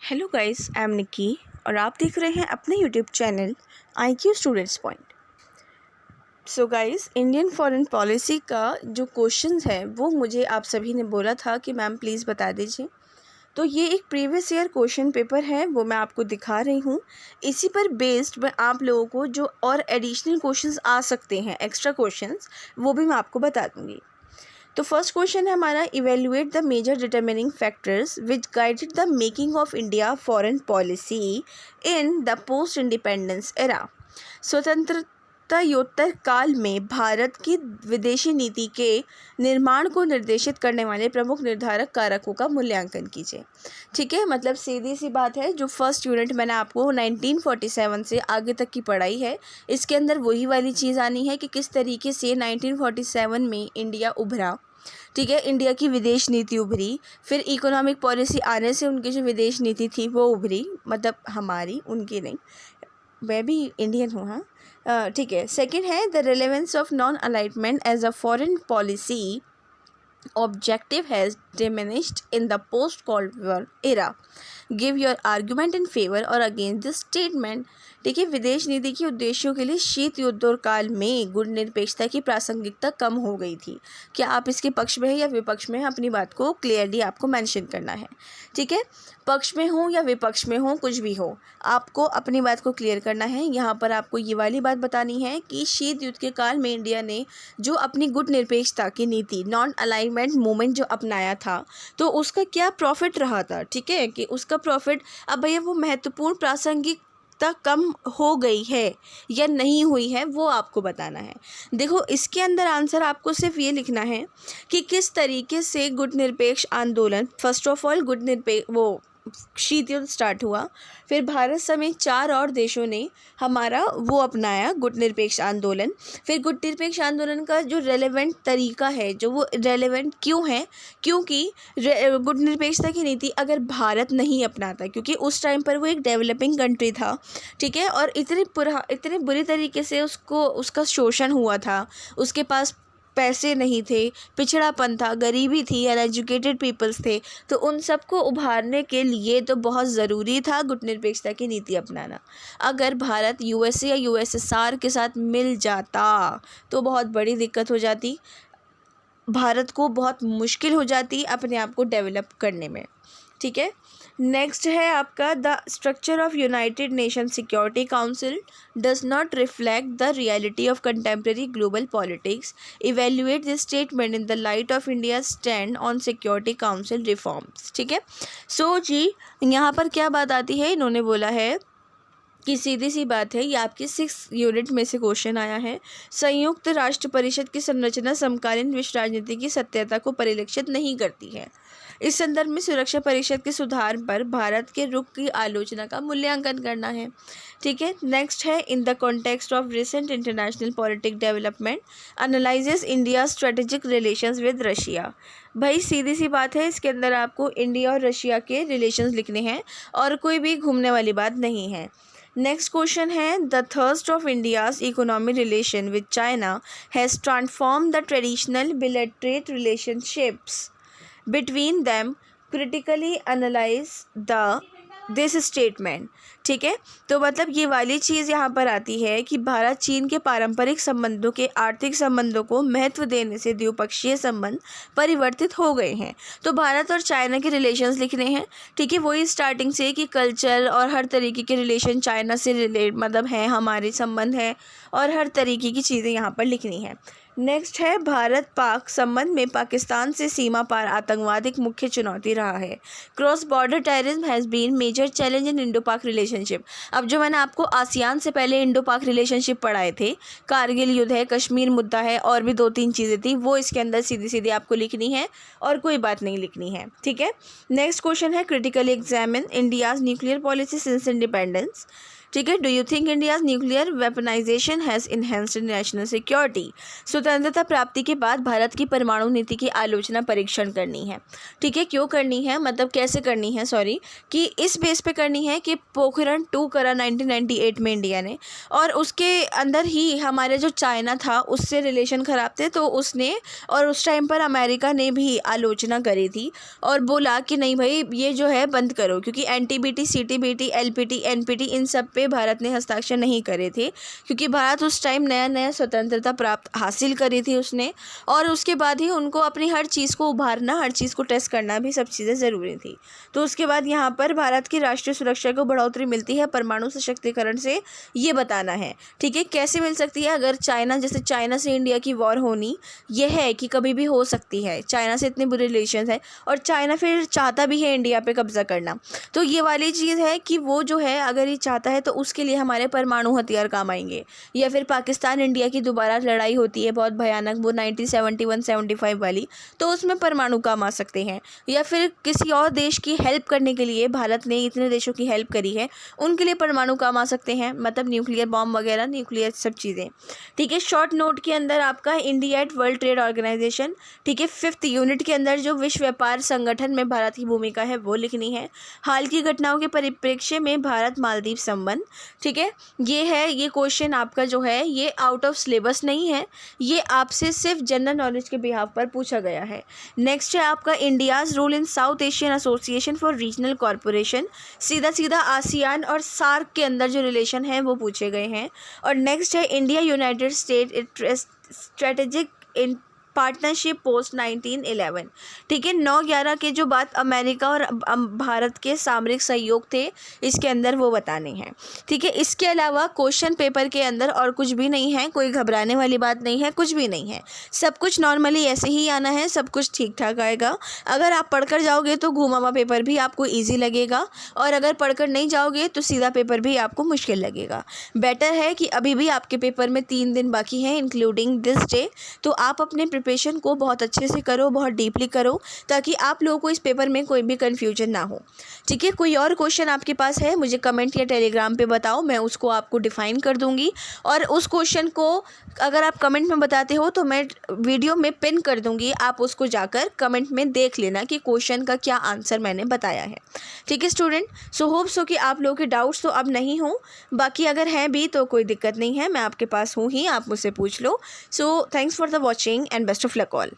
Hello guys, I am Nikki और आप देख रहे हैं अपने YouTube channel IQ students point. So guys, Indian foreign policy का जो क्वेश्चंस है वो मुझे आप सभी ने बोला था कि मैम प्लीज़ बता दीजिए। तो ये एक प्रीवियस ईयर क्वेश्चन पेपर है, वो मैं आपको दिखा रही हूँ। इसी पर बेस्ड मैं आप लोगों को जो और एडिशनल क्वेश्चंस आ सकते हैं, एक्स्ट्रा क्वेश्चंस, वो भी मैं आपको बता दूँगी। तो फर्स्ट क्वेश्चन है हमारा, evaluate the major determining factors which guided the making of India foreign policy in the post independence era. स्वतंत्रतायोत्तर काल में भारत की विदेशी नीति के निर्माण को निर्देशित करने वाले प्रमुख निर्धारक कारकों का मूल्यांकन कीजिए। ठीक है, मतलब सीधी सी बात है, जो फर्स्ट यूनिट मैंने आपको 1947 से आगे तक की पढ़ाई है, इसके अंदर वही वाली चीज़ आनी है कि किस तरीके से 1947 में इंडिया उभरा। ठीक है, इंडिया की विदेश नीति उभरी, फिर इकोनॉमिक पॉलिसी आने से उनकी जो विदेश नीति थी वो उभरी, मतलब हमारी, उनकी नहीं, मैं भी इंडियन हूँ। हाँ, ठीक है। सेकंड है, the relevance of non alignment as a foreign policy objective has diminished in the post-Cold War era. Give your argument in favor or against this statement. देखिए, विदेश नीति के उद्देश्यों के लिए शीत युद्धोत्तर काल में गुणनिरपेक्षता की प्रासंगिकता कम हो गई थी। क्या आप इसके पक्ष में हैं या विपक्ष में हैं? अपनी बात को क्लियरली आपको मेंशन करना है। ठीक है, पक्ष में हो या विपक्ष में हो, कुछ भी हो, आपको अपनी बात को क्लियर करना है। यहाँ पर आपको ये वाली बात बतानी है कि शीत युद्ध के काल में इंडिया ने जो अपनी गुणनिरपेक्षता की नीति, नॉन अलाइनमेंट मूवमेंट जो अपनाया था, तो उसका क्या प्रॉफिट रहा था। ठीक है, कि उसका प्रॉफिट, अब भैया वो महत्वपूर्ण प्रासंगिकता कम हो गई है या नहीं हुई है, वो आपको बताना है। देखो, इसके अंदर आंसर आपको सिर्फ ये लिखना है कि किस तरीके से गुटनिरपेक्ष आंदोलन, फर्स्ट ऑफ ऑल वो शीत युद्ध स्टार्ट हुआ, फिर भारत समेत 4 और देशों ने हमारा वो अपनाया गुटनिरपेक्ष आंदोलन। फिर गुटनिरपेक्ष आंदोलन का जो रेलेवेंट तरीका है, जो वो रेलेवेंट क्यों है, क्योंकि गुटनिरपेक्षता की नीति अगर भारत नहीं अपनाता, क्योंकि उस टाइम पर वो एक डेवलपिंग कंट्री था, ठीक है, और इतने बुरी तरीके से उसका शोषण हुआ था, उसके पास पैसे नहीं थे, पिछड़ापन था, गरीबी थी, अनएजुकेटेड पीपल्स थे, तो उन सबको उभारने के लिए तो बहुत ज़रूरी था गुटनिरपेक्षता की नीति अपनाना। अगर भारत USA या USSR के साथ मिल जाता तो बहुत बड़ी दिक्कत हो जाती, भारत को बहुत मुश्किल हो जाती अपने आप को डेवलप करने में। ठीक है, नेक्स्ट है आपका, the structure of United nation security council does not reflect the reality of contemporary global politics. Evaluate this statement in the light of India stand on security council reforms. ठीक है, सो जी यहाँ पर क्या बात आती है, इन्होंने बोला है कि सीधी सी बात है, ये आपकी 6 यूनिट में से क्वेश्चन आया है। संयुक्त राष्ट्र परिषद की संरचना समकालीन विश्व राजनीति की सत्यता को परिलक्षित नहीं करती है। इस संदर्भ में सुरक्षा परिषद के सुधार पर भारत के रुख की आलोचना का मूल्यांकन करना है। ठीक है, नेक्स्ट है, in the context of recent international politic development analyses India strategic relations with Russia. भाई सीधी सी बात है, इसके अंदर आपको इंडिया और रशिया के रिलेशंस लिखने हैं और कोई भी घूमने वाली बात नहीं है। नेक्स्ट क्वेश्चन है, the thrust of India's economic relation with China has transform the traditional bilateral relationships between them, critically analyze this statement। ठीक है, तो मतलब ये वाली चीज़ यहाँ पर आती है कि भारत चीन के पारंपरिक संबंधों के आर्थिक संबंधों को महत्व देने से द्विपक्षीय संबंध परिवर्तित हो गए हैं। तो भारत और चाइना के रिलेशंस लिखने हैं। ठीक है, वही स्टार्टिंग से कि कल्चर और हर तरीके के रिलेशन चाइना से रिलेट मतलब है, हमारे संबंध है, और हर तरीके की चीज़ें यहाँ पर लिखनी है। नेक्स्ट है, भारत पाक संबंध में पाकिस्तान से सीमा पार आतंकवाद एक मुख्य चुनौती रहा है। Cross border terrorism has been major challenge in Indo Pak relationship. अब जो मैंने आपको आसियान से पहले इंडो पाक रिलेशनशिप पढ़ाए थे, कारगिल युद्ध है, कश्मीर मुद्दा है, और भी 2-3 चीज़ें थी, वो इसके अंदर सीधी सीधी आपको लिखनी है और कोई बात नहीं लिखनी है। ठीक है, नेक्स्ट क्वेश्चन है, critically examine India's nuclear policy since independence. ठीक है। Do you think India nuclear weaponisation has enhanced national security. स्वतंत्रता प्राप्ति के बाद भारत की परमाणु नीति की आलोचना परीक्षण करनी है। ठीक है, क्यों करनी है, मतलब कैसे करनी है, सॉरी, कि इस बेस पे करनी है कि पोखरण 2 करा 1998 में इंडिया ने, और उसके अंदर ही हमारे जो चाइना था उससे रिलेशन ख़राब थे, तो उसने, और उस टाइम पर अमेरिका ने भी आलोचना करी थी और बोला कि नहीं भाई ये जो है बंद करो, क्योंकि NTBT, CTBT, LPT, NPT इन सब पे भारत ने हस्ताक्षर नहीं करे थे, क्योंकि भारत उस टाइम नया नया स्वतंत्रता प्राप्त हासिल करी थी उसने, और उसके बाद ही उनको अपनी हर चीज़ को उभारना, हर चीज़ को टेस्ट करना भी सब चीज़ें ज़रूरी थी। तो उसके बाद यहाँ पर भारत की राष्ट्रीय सुरक्षा को बढ़ोतरी मिलती है परमाणु सशक्तिकरण से, ये बताना है। ठीक है, कैसे मिल सकती है, अगर चाइना, जैसे चाइना से इंडिया की वॉर होनी, यह है कि कभी भी हो सकती है, चाइना से इतने बुरे रिलेशन है, और चाइना फिर चाहता भी है इंडिया पे कब्जा करना, तो ये वाली चीज़ है कि वो जो है अगर ये चाहता है तो उसके लिए हमारे परमाणु हथियार काम आएंगे। या फिर पाकिस्तान इंडिया की दोबारा लड़ाई होती है बहुत भयानक, वो 1971-75 वाली, तो उसमें परमाणु काम आ सकते हैं। या फिर किसी और देश की हेल्प करने के लिए, भारत ने इतने देशों की हेल्प करी है, उनके लिए परमाणु काम आ सकते हैं, मतलब न्यूक्लियर बॉम्ब वगैरह, न्यूक्लियर सब चीज़ें। ठीक है, शॉर्ट नोट के अंदर आपका India at World Trade Organization, ठीक है, 5th यूनिट के अंदर जो विश्व व्यापार संगठन में भारत की भूमिका है वो लिखनी है। हाल की घटनाओं के परिप्रेक्ष्य में भारत मालदीव संबंध, ठीक है, ये है, ये क्वेश्चन आपका जो है ये आउट ऑफ सिलेबस नहीं है, ये आपसे सिर्फ जनरल नॉलेज के बिहाफ पर पूछा गया है। नेक्स्ट है आपका India's role in South Asian Association for Regional corporation, सीधा सीधा आसियान और सार्क के अंदर जो रिलेशन है वो पूछे गए हैं। और नेक्स्ट है India United state strategic in partnership post 1911। ठीक है, 9/11 के जो बात अमेरिका और भारत के सामरिक सहयोग थे इसके अंदर वो बताने हैं। ठीक है, इसके अलावा क्वेश्चन पेपर के अंदर और कुछ भी नहीं है, कोई घबराने वाली बात नहीं है, कुछ भी नहीं है, सब कुछ नॉर्मली ऐसे ही आना है, सब कुछ ठीक ठाक आएगा। अगर आप पढ़कर जाओगे तो घुमा हुआ पेपर भी आपको ईजी लगेगा, और अगर पढ़कर नहीं जाओगे तो सीधा पेपर भी आपको मुश्किल लगेगा। बेटर है कि अभी भी आपके पेपर में 3 दिन बाकी हैं इंक्लूडिंग दिस डे, तो आप अपने प्रिपरेशन को बहुत अच्छे से करो, बहुत डीपली करो, ताकि आप लोगों को इस पेपर में कोई भी कन्फ्यूजन ना हो। ठीक है, कोई और क्वेश्चन आपके पास है मुझे कमेंट या टेलीग्राम पे बताओ, मैं उसको आपको डिफाइन कर दूंगी, और उस क्वेश्चन को अगर आप कमेंट में बताते हो तो मैं वीडियो में पिन कर दूंगी, आप उसको जाकर कमेंट में देख लेना कि क्वेश्चन का क्या आंसर मैंने बताया है। ठीक है स्टूडेंट, सो होप सो कि आप लोगों के डाउट्स तो अब नहीं हो, बाकी अगर हैं भी तो कोई दिक्कत नहीं है, मैं आपके पास हूँ ही, आप मुझसे पूछ लो। So thanks for the watching and best of luck all.